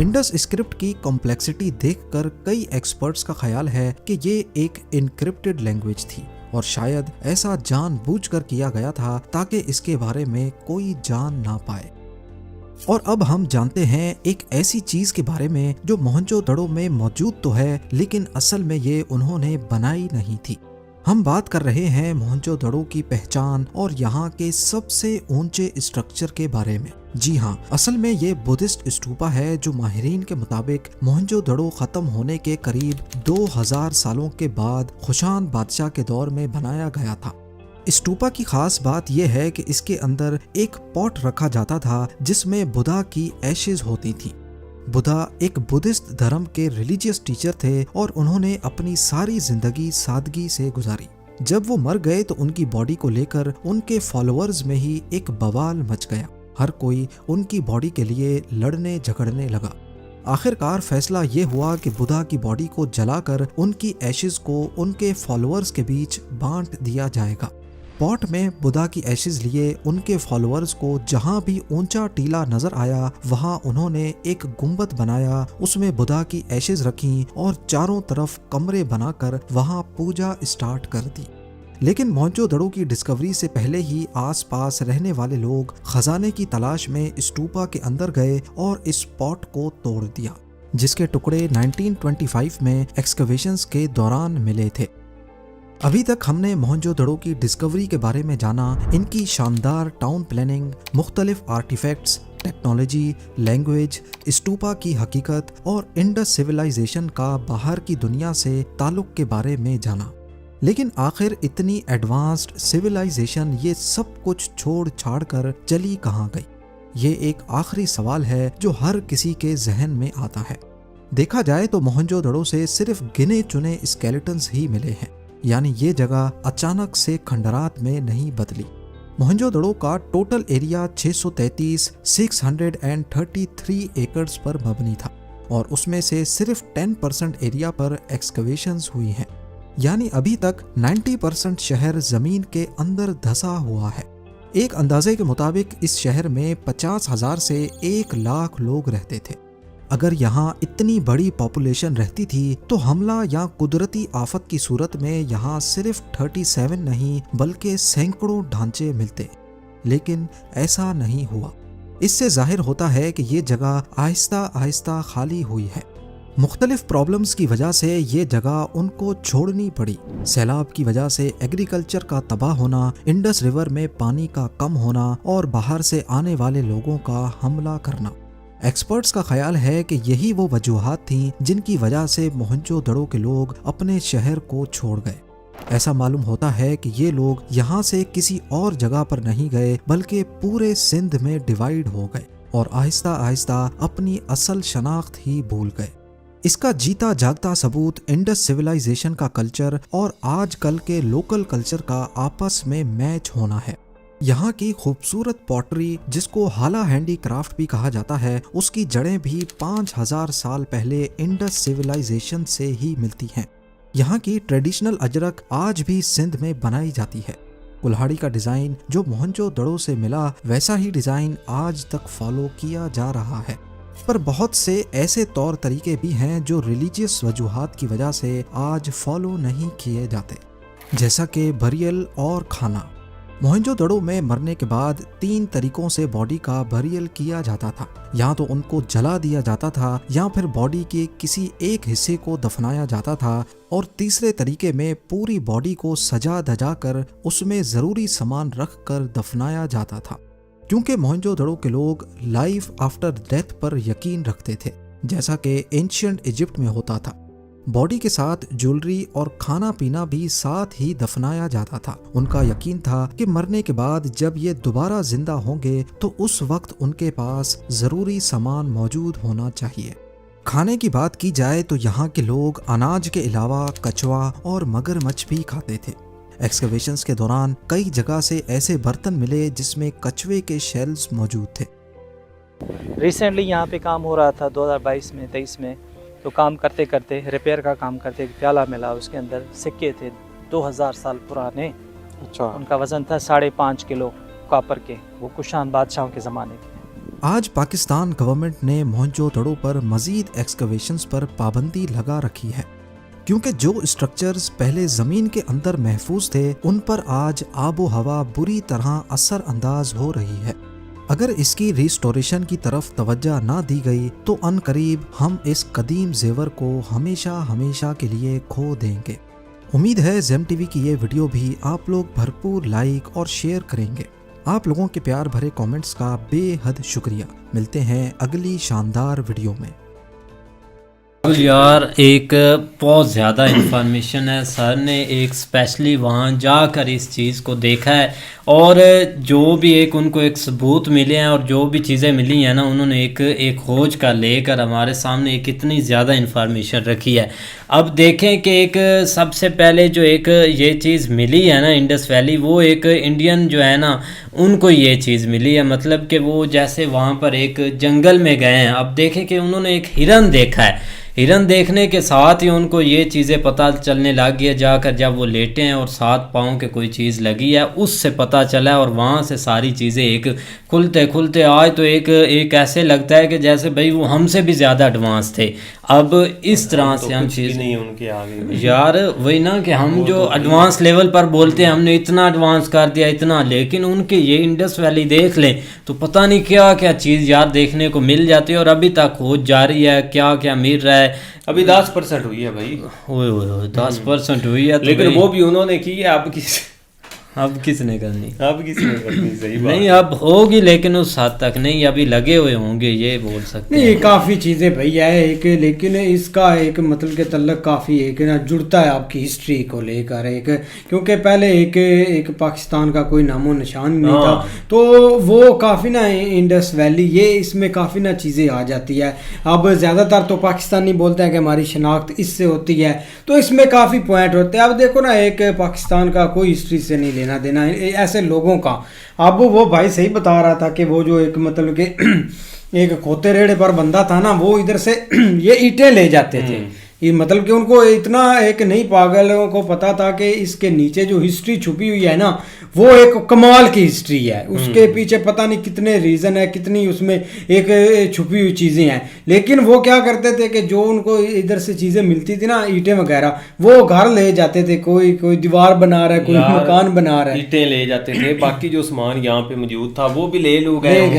[SPEAKER 5] इंडस स्क्रिप्ट की कॉम्प्लेक्सिटी देखकर कई एक्सपर्ट्स का ख्याल है कि ये एक इनक्रिप्टेड लैंग्वेज थी और शायद ऐसा जानबूझकर किया गया था ताकि इसके बारे में कोई जान ना पाए। और अब हम जानते हैं एक ऐसी चीज के बारे में जो मोहनजोदड़ो में मौजूद तो है, लेकिन असल में ये उन्होंने बनाई नहीं थी। हम बात कर रहे हैं मोहनजोदड़ो की पहचान और यहाँ के सबसे ऊंचे स्ट्रक्चर के बारे में। जी हाँ, असल में ये बुद्धिस्ट स्तूपा है जो माहिरीन के मुताबिक मोहनजोदड़ो खत्म होने के करीब 2000 सालों के बाद खुशान बादशाह के दौर में बनाया गया था। स्तूपा की खास बात यह है कि इसके अंदर एक पॉट रखा जाता था जिसमें बुद्धा की एशेज होती थी। बुद्धा एक बुद्धिस्ट धर्म के रिलीजियस टीचर थे और उन्होंने अपनी सारी जिंदगी सादगी से गुजारी। जब वो मर गए तो उनकी बॉडी को लेकर उनके फॉलोअर्स में ही एक बवाल मच गया। हर कोई उनकी बॉडी के लिए लड़ने झगड़ने लगा। आखिरकार फैसला ये हुआ कि बुद्धा की बॉडी को जलाकर उनकी एशेज को उनके फॉलोअर्स के बीच बांट दिया जाएगा। पॉट में बुद्धा की एशेज लिए उनके फॉलोअर्स को जहां भी ऊंचा टीला नजर आया वहां उन्होंने एक गुंबद बनाया, उसमें बुद्धा की एशेज रखी और चारों तरफ कमरे बनाकर वहां पूजा स्टार्ट कर दी। लेकिन मोहनजोदड़ो की डिस्कवरी से पहले ही आसपास रहने वाले लोग खजाने की तलाश में स्टूपा के अंदर गए और इस पॉट को तोड़ दिया, जिसके टुकड़े 1925 में एक्सकवेशंस के दौरान मिले थे। अभी तक हमने मोहनजोदड़ो की डिस्कवरी के बारे में जाना, इनकी शानदार टाउन प्लानिंग, मुख्तलिफ आर्टिफैक्ट्स, टेक्नोलॉजी, लैंग्वेज, स्टूपा की हकीकत और इंडस सिविलाइजेशन का बाहर की दुनिया से ताल्लुक के बारे में जाना। लेकिन आखिर इतनी एडवांस्ड सिविलाइजेशन ये सब कुछ छोड़ छाड़ कर चली कहाँ गई? ये एक आखिरी सवाल है जो हर किसी के जहन में आता है। देखा जाए तो मोहनजोदड़ो से सिर्फ गिने चुने स्केलेटन्स ही मिले हैं, यानी ये जगह अचानक से खंडरात में नहीं बदली। मोहनजोदड़ो का टोटल एरिया 633 एकड़्स पर मबनी था और उसमें से सिर्फ 10% एरिया पर एक्सकवेशंस हुई हैं, यानी अभी तक 90% शहर जमीन के अंदर धंसा हुआ है। एक अंदाजे के मुताबिक इस शहर में 50,000 से 1 लाख लोग रहते थे। अगर यहाँ इतनी बड़ी पॉपुलेशन रहती थी तो हमला या कुदरती आफत की सूरत में यहाँ सिर्फ 37 नहीं बल्कि सैकड़ों ढांचे मिलते, लेकिन ऐसा नहीं हुआ। इससे जाहिर होता है कि ये जगह आहिस्ता आहिस्ता खाली हुई है। मुख्तलिफ प्रॉब्लम्स की वजह से ये जगह उनको छोड़नी पड़ी। सैलाब की वजह से एग्रीकल्चर का तबाह होना, इंडस रिवर में पानी का कम होना और बाहर से आने वाले लोगों का हमला करना। एक्सपर्ट्स का ख्याल है कि यही वो वजूहात थीं जिनकी वजह से मोहनजोदड़ो के लोग अपने शहर को छोड़ गए। ऐसा मालूम होता है कि ये लोग यहाँ से किसी और जगह पर नहीं गए बल्कि पूरे सिंध में डिवाइड हो गए और आहिस्ता आहिस्ता अपनी असल शनाख्त ही भूल गए। इसका जीता जागता सबूत इंडस सिविलाइजेशन का कल्चर और आजकल के लोकल कल्चर का आपस में मैच होना है। यहाँ की खूबसूरत पॉटरी, जिसको हाला हैंडीक्राफ्ट भी कहा जाता है, उसकी जड़ें भी 5000 साल पहले इंडस सिविलाइजेशन से ही मिलती हैं। यहाँ की ट्रेडिशनल अजरक आज भी सिंध में बनाई जाती है। कुल्हाड़ी का डिजाइन जो मोहनजोदड़ो से मिला, वैसा ही डिजाइन आज तक फॉलो किया जा रहा है। पर बहुत से ऐसे तौर तरीके भी हैं जो रिलीजियस वजूहात की वजह से आज फॉलो नहीं किए जाते, जैसा कि बरियल और खाना। मोहनजोदड़ो में मरने के बाद 3 तरीकों से बॉडी का बरियल किया जाता था। या तो उनको जला दिया जाता था, या फिर बॉडी के किसी एक हिस्से को दफनाया जाता था, और तीसरे तरीके में पूरी बॉडी को सजा धजा कर उसमें ज़रूरी सामान रख कर दफनाया जाता था। क्योंकि मोहनजोदड़ो के लोग लाइफ आफ्टर डेथ पर यकीन रखते थे, जैसा कि एंशिएंट इजिप्ट में होता था। बॉडी के साथ ज्वेलरी और खाना पीना भी साथ ही दफनाया जाता था। उनका यकीन था कि मरने के बाद जब ये दोबारा जिंदा होंगे तो उस वक्त उनके पास जरूरी सामान मौजूद होना चाहिए। खाने की बात की जाए तो यहाँ के लोग अनाज के अलावा कछुआ और मगरमच्छ भी खाते थे। एक्सकवेशंस के दौरान कई जगह से ऐसे बर्तन मिले जिसमें कछुए के शेल्स मौजूद थे।
[SPEAKER 3] रिसेंटली यहाँ पे काम हो रहा था 2022 में 23 में, तो काम करते करते रिपेयर का काम करते प्याला मिला, उसके अंदर सिक्के थे 2000 साल पुराने।
[SPEAKER 2] अच्छा।
[SPEAKER 3] उनका वजन था 5.5 किलो कॉपर के, वो कुशान बादशाहों के ज़माने के।
[SPEAKER 5] आज पाकिस्तान गवर्नमेंट ने मोहनजोदड़ो पर मजीद एक्सकवेशंस पर पाबंदी लगा रखी है, क्योंकि जो स्ट्रक्चर्स पहले ज़मीन के अंदर महफूज थे उन पर आज आबो हवा बुरी तरह असर अंदाज हो रही है। अगर इसकी रिस्टोरेशन की तरफ तवज्जो ना दी गई तो अनकरीब हम इस कदीम जेवर को हमेशा हमेशा के लिए खो देंगे। उम्मीद है ज़ेम टीवी की ये वीडियो भी आप लोग भरपूर लाइक और शेयर करेंगे। आप लोगों के प्यार भरे कमेंट्स का बेहद शुक्रिया। मिलते हैं अगली शानदार वीडियो में।
[SPEAKER 1] यार एक बहुत ज़्यादा इन्फॉर्मेशन है। सर ने एक स्पेशली वहाँ जाकर इस चीज़ को देखा है और जो भी एक उनको एक सबूत मिले हैं और जो भी चीज़ें मिली हैं ना, उन्होंने एक खोज का लेकर हमारे सामने एक इतनी ज़्यादा इन्फॉर्मेशन रखी है। अब देखें कि एक सबसे पहले जो एक ये चीज़ मिली है ना इंडस वैली, वो एक इंडियन जो है ना उनको ये चीज़ मिली है। मतलब कि वो जैसे वहाँ पर एक जंगल में गए हैं। अब देखें कि उन्होंने एक हिरन देखा है। हिरन देखने के साथ ही उनको ये चीज़ें पता चलने लग गई है। जाकर जब वो लेटे हैं और 7 पाँव के कोई चीज़ लगी है, उससे पता चला और वहाँ से सारी चीज़ें एक खुलते खुलते आज तो एक ऐसे लगता है कि जैसे भाई वो हमसे भी ज़्यादा एडवांस थे। अब इस तरह से हम
[SPEAKER 6] कुछ भी
[SPEAKER 1] चीज़
[SPEAKER 6] नहीं उनके आगे।
[SPEAKER 1] यार वही ना कि हम जो एडवांस लेवल पर बोलते हैं हमने इतना एडवांस कर दिया इतना, लेकिन उनके ये इंडस वैली देख लें तो पता नहीं क्या क्या चीज़ यार देखने को मिल जाती है, और अभी तक खोज जारी है, क्या क्या मिल रहा है।
[SPEAKER 6] अभी 10% हुई है भाई,
[SPEAKER 1] ओए ओए ओए 10% हुई है तो
[SPEAKER 6] लेकिन
[SPEAKER 1] भाई,
[SPEAKER 6] वो भी उन्होंने की है,
[SPEAKER 1] अब किसने करनी?
[SPEAKER 6] अब किसी ने करनी, सही बात
[SPEAKER 1] नहीं
[SPEAKER 6] है।
[SPEAKER 1] अब होगी लेकिन उस हद तक नहीं, अभी लगे हुए होंगे ये बोल सकते
[SPEAKER 7] नहीं
[SPEAKER 1] हैं।
[SPEAKER 7] काफ़ी चीज़ें भैया है एक, लेकिन इसका एक मतलब के तल्लक काफ़ी एक ना जुड़ता है आपकी हिस्ट्री को लेकर एक, क्योंकि पहले एक पाकिस्तान का कोई नामो निशान नहीं था, तो वो काफ़ी ना इंडस वैली ये इसमें काफ़ी ना चीज़ें आ जाती है। अब ज़्यादातर तो पाकिस्तानी बोलते हैं कि हमारी शनाख्त इससे होती है, तो इसमें काफ़ी पॉइंट होते हैं। अब देखो ना एक पाकिस्तान का कोई हिस्ट्री से नहीं लेना देना ऐसे लोगों का। अब वो भाई सही बता रहा था कि वो जो एक मतलब के एक खोते रेड़े पर बंदा था ना, वो इधर से ये ईंटें ले जाते थे, ये मतलब कि उनको इतना एक नहीं पागलों को पता था कि इसके नीचे जो हिस्ट्री छुपी हुई है ना वो एक कमाल की हिस्ट्री है, उसके पीछे पता नहीं कितने रीज़न है, कितनी उसमें एक छुपी हुई चीज़ें हैं। लेकिन वो क्या करते थे कि जो उनको इधर से चीज़ें मिलती थी ना ईंटें वगैरह, वो घर ले जाते थे, कोई दीवार बना रहा है, कोई मकान बना रहा है,
[SPEAKER 6] ईंटें ले जाते थे, बाकी जो सामान यहाँ पे मौजूद था वो भी ले गए होंगे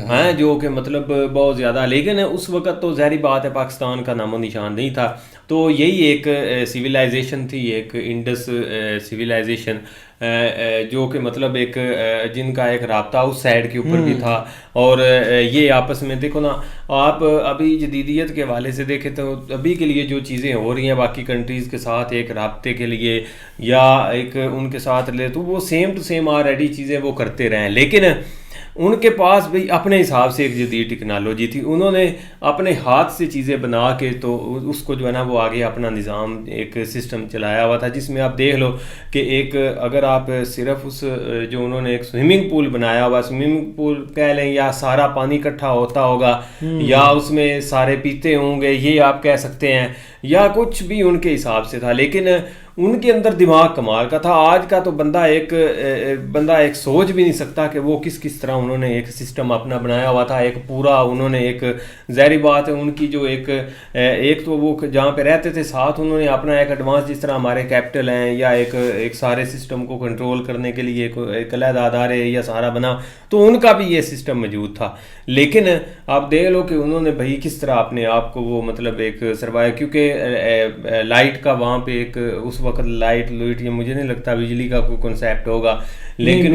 [SPEAKER 6] हैं, जो कि मतलब बहुत ज़्यादा। लेकिन उस वक्त तो ज़ाहिर बात है पाकिस्तान का नामो निशान नहीं था, तो यही एक सिविलाइजेशन थी, एक इंडस सिविलाइजेशन, जो कि मतलब एक जिनका एक राब्ता उस साइड के ऊपर भी था। और ये आपस में देखो ना, आप अभी जदीदियत के हवाले से देखें तो अभी के लिए जो चीज़ें हो रही हैं बाकी कंट्रीज़ के साथ एक राब्ते के लिए या एक उनके साथ ले, तो वो सेम टू सेम ऑलरेडी चीज़ें वो करते रहे, लेकिन उनके पास भाई अपने हिसाब से एक जदीद टेक्नोलॉजी थी, उन्होंने अपने हाथ से चीज़ें बना के तो उसको जो है ना वो आगे अपना निज़ाम एक सिस्टम चलाया हुआ था, जिसमें आप देख लो कि एक अगर आप सिर्फ उस जो उन्होंने एक स्विमिंग पूल बनाया हुआ, स्विमिंग पूल कह लें या सारा पानी इकट्ठा होता होगा या उसमें सारे पीते होंगे, ये आप कह सकते हैं, या कुछ भी उनके हिसाब से था, लेकिन उनके अंदर दिमाग कमाल का था। आज का तो बंदा एक सोच भी नहीं सकता कि वो किस तरह उन्होंने एक सिस्टम अपना बनाया हुआ था, एक पूरा उन्होंने एक ज़ाहिर बात है उनकी जो एक तो वो जहाँ पे रहते थे साथ उन्होंने अपना एक एडवांस, जिस तरह हमारे कैपिटल हैं या एक सारे सिस्टम को कंट्रोल करने के लिए एक अलग अदारे या सहारा बना, तो उनका भी ये सिस्टम मौजूद था। लेकिन आप देख लो कि उन्होंने भाई किस तरह अपने आप को वो मतलब एक सर्वाइव, क्योंकि लाइट का वहाँ पे एक उस वक्त लाइट या मुझे नहीं लगता बिजली का कोई कॉन्सेप्ट होगा, लेकिन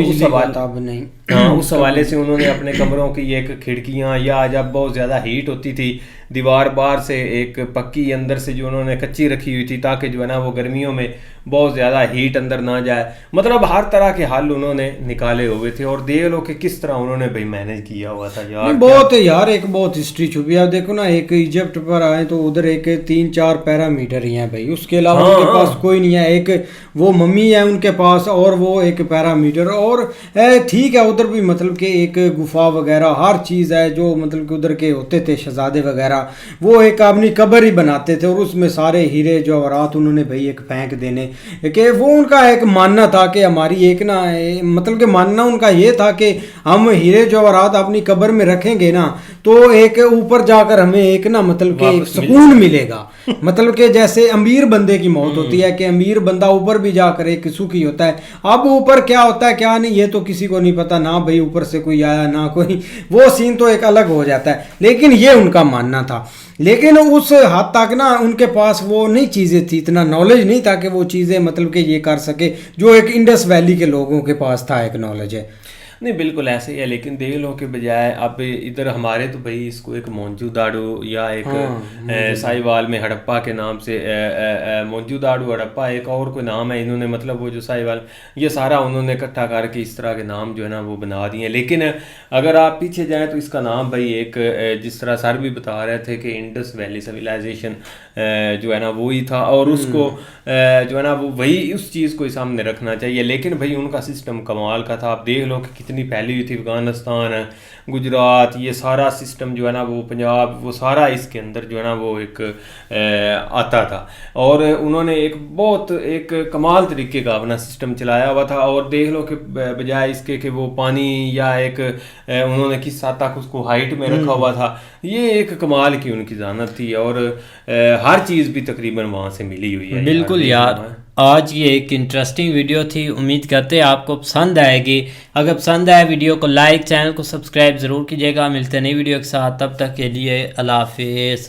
[SPEAKER 6] उस हवाले से उन्होंने अपने कमरों की एक खिड़कियाँ, या जब बहुत ज़्यादा हीट होती थी दीवार बाहर से एक पक्की अंदर से जो उन्होंने कच्ची रखी हुई थी ताकि जो है ना वो गर्मियों में बहुत ज़्यादा हीट अंदर ना जाए, मतलब हर तरह के हल उन्होंने निकाले हुए थे। और देख लो कि किस तरह उन्होंने भाई मैनेज किया हुआ था यार,
[SPEAKER 7] बहुत यार एक बहुत हिस्ट्री छुपी है। देखो ना एक इजिप्ट पर आए तो उधर एक 3-4 पैरामीटर ही हैं भाई, उसके अलावा उनके पास कोई नहीं है, एक वो मम्मी है उनके पास और वो एक पैरामीटर, और ठीक है उधर भी मतलब कि एक गुफा वगैरह हर चीज़ है जो मतलब कि उधर के होते थे शहजादे वगैरह, वो एक अपनी कब्र ही बनाते थे और उसमें सारे हीरे जवाहरात उन्होंने भाई एक फेंक देने, कि वो उनका एक मानना था कि हमारी एक ना मतलब कि मानना उनका ये था कि हम हीरे जवाहरात अपनी कब्र में रखेंगे ना तो एक ऊपर जाकर हमें एक ना मतलब कि सुकून मिलेगा, मतलब कि जैसे अमीर बंदे की मौत होती है कि अमीर बंदा ऊपर भी जाकर एक सुखी होता है। अब ऊपर क्या होता है क्या नहीं ये तो किसी को नहीं पता, ना भाई ऊपर से कोई आया ना कोई, वो सीन तो एक अलग हो जाता है, लेकिन ये उनका मानना था। लेकिन उस हद तक ना उनके पास वो नहीं चीज़ें थी, इतना नॉलेज नहीं था कि वो चीज़ें मतलब कि ये कर सके जो एक इंडस वैली के लोगों के पास था, एक नॉलेज है।
[SPEAKER 6] नहीं बिल्कुल ऐसे ही है, लेकिन देख लो के बजाय अब इधर हमारे तो भाई इसको एक मोंजूदाड़ो या एक साहिवाल में हड़प्पा के नाम से मोंजूदाड़ो हड़प्पा एक और कोई नाम है, इन्होंने मतलब वो जो साहिवाल ये सारा उन्होंने इकट्ठा करके इस तरह के नाम जो है ना वो बना दिए। लेकिन अगर आप पीछे जाएँ तो इसका नाम भाई एक जिस तरह सर भी बता रहे थे कि इंडस वैली सिविलाइजेशन जो है ना वो ही था, और उसको जो है ना वो वही उस चीज़ को सामने रखना चाहिए। लेकिन भाई उनका सिस्टम कमाल का था, आप देख लो कि जितनी फैली हुई थी, अफगानिस्तान, गुजरात, ये सारा सिस्टम जो है ना, वो पंजाब, वो सारा इसके अंदर जो है ना वो एक आता था। और उन्होंने एक बहुत एक कमाल तरीके का अपना सिस्टम चलाया हुआ था। और देख लो कि बजाय इसके कि वो पानी या एक उन्होंने किस हद तक उसको हाइट में रखा हुआ था, ये एक कमाल की उनकी ज़ानत थी। और हर चीज़ भी तकरीबन वहाँ से मिली हुई है।
[SPEAKER 1] बिल्कुल यार, आज ये एक इंटरेस्टिंग वीडियो थी, उम्मीद करते हैं आपको पसंद आएगी। अगर पसंद आए वीडियो को लाइक, चैनल को सब्सक्राइब ज़रूर कीजिएगा। मिलते हैं नई वीडियो के साथ, तब तक के लिए अल्लाह हाफिज़।